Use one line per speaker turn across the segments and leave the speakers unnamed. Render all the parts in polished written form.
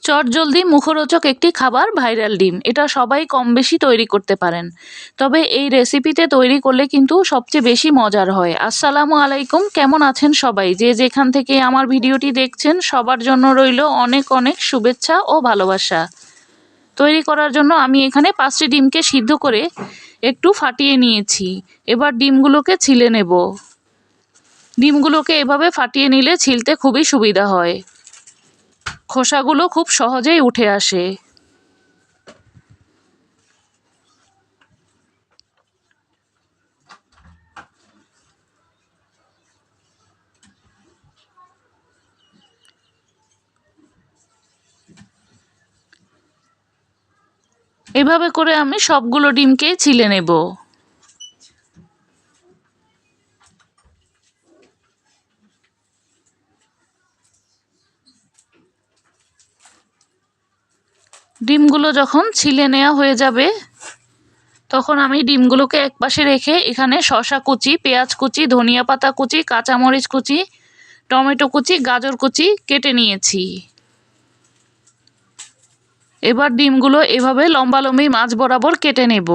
চটজলদি মুখরোচক একটি খাবার ভাইরাল ডিম, এটা সবাই কম বেশি তৈরি করতে পারেন। তবে এই রেসিপিতে তৈরি করলে কিন্তু সবচেয়ে বেশি মজার হয়। আসসালামু আলাইকুম, কেমন আছেন সবাই? যে যেখান থেকে আমার ভিডিওটি দেখছেন সবার জন্য রইল অনেক অনেক শুভেচ্ছা ও ভালোবাসা। তৈরি করার জন্য আমি এখানে 5টি ডিমকে সিদ্ধ করে একটু ফাটিয়ে নিয়েছি। এবার ডিমগুলোকে ছিলে নেব। ডিমগুলোকে এভাবে ফাটিয়ে নিলে ছিলতে খুবই সুবিধা হয়, খোসাগুলো খুব সহজেই উঠে আসে। এভাবে করে আমি সবগুলো ডিমকে ছিলে নেব। ডিমগুলো যখন ছিলে নেওয়া হয়ে যাবে তখন আমি ডিমগুলোকে একপাশে রেখে এখানে শসা কুচি, পেঁয়াজ কুচি, ধনিয়া পাতা কুচি, কাঁচামরিচ কুচি, টমেটো কুচি, গাজর কুচি কেটে নিয়েছি। এবার ডিমগুলো এভাবে লম্বালম্বি মাঝ বরাবর কেটে নেব।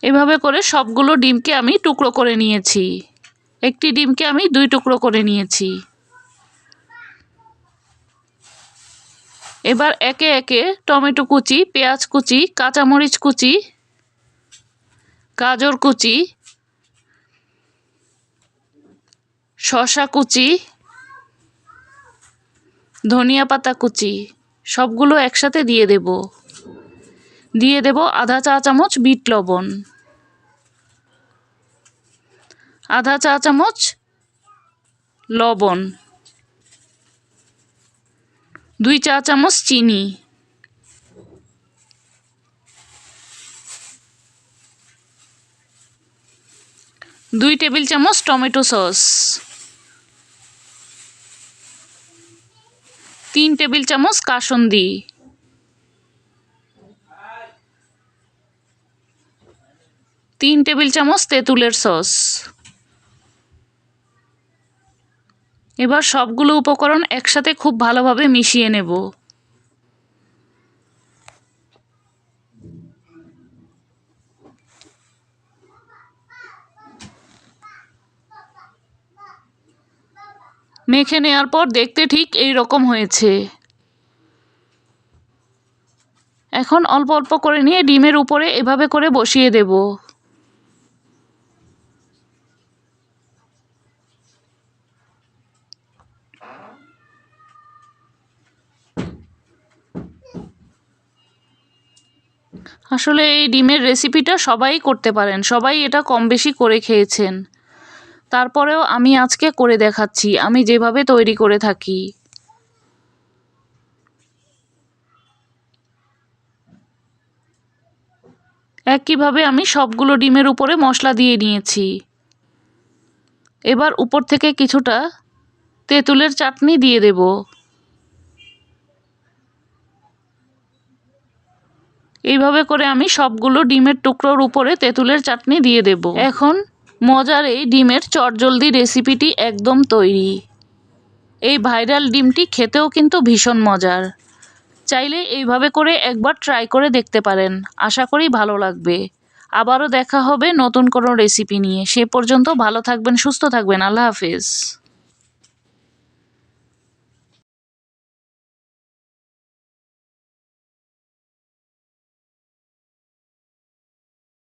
এভাবে করে সবগুলো ডিমকে আমি টুকরো করে নিয়েছি। একটি ডিমকে আমি 2 টুকরো করে নিয়েছি। এবার একে একে টমেটো কুচি, পেঁয়াজ কুচি, কাঁচামরিচ কুচি, গাজর কুচি, শসা কুচি, ধনিয়া পাতা কুচি সবগুলো একসাথে দিয়ে দেব। দিয়ে দেব আধা চা চামচ বিট লবণ, আধা চা চামচ লবণ, 2 চা চামচ চিনি, 2 টেবিল চামচ টমেটো সস, 3 টেবিল চামচ কাসুন্দি, 3 টেবিল চামচ তেঁতুলের সস। এবার সবগুলো উপকরণ একসাথে খুব ভালোভাবে মিশিয়ে নেব। মেখে নেওয়ার পর দেখতে ঠিক এই রকম হয়েছে। এখন অল্প অল্প করে নিয়ে ডিমের উপরে এভাবে করে বসিয়ে দেব। আসলে এই ডিমের রেসিপিটা সবাই করতে পারেন, সবাই এটা কম বেশি করে খেয়েছেন। তারপরেও আমি আজকে করে দেখাচ্ছি আমি যেভাবে তৈরি করে থাকি। একইভাবে আমি সবগুলো ডিমের উপরে মশলা দিয়ে নিয়েছি। এবার উপর থেকে কিছুটা তেঁতুলের চাটনি দিয়ে দেব। এইভাবে করে আমি সবগুলো ডিমের টুকরোর উপরে তেঁতুলের চাটনি দিয়ে দেব। এখন মজার এই ডিমের চটজলদি রেসিপিটি একদম তৈরি। এই ভাইরাল ডিমটি খেতেও কিন্তু ভীষণ মজার। চাইলে এইভাবে করে একবার ট্রাই করে দেখতে পারেন, আশা করি ভালো লাগবে। আবারও দেখা হবে নতুন কোনো রেসিপি নিয়ে। সে পর্যন্ত ভালো থাকবেন, সুস্থ থাকবেন। আল্লাহ হাফেজ।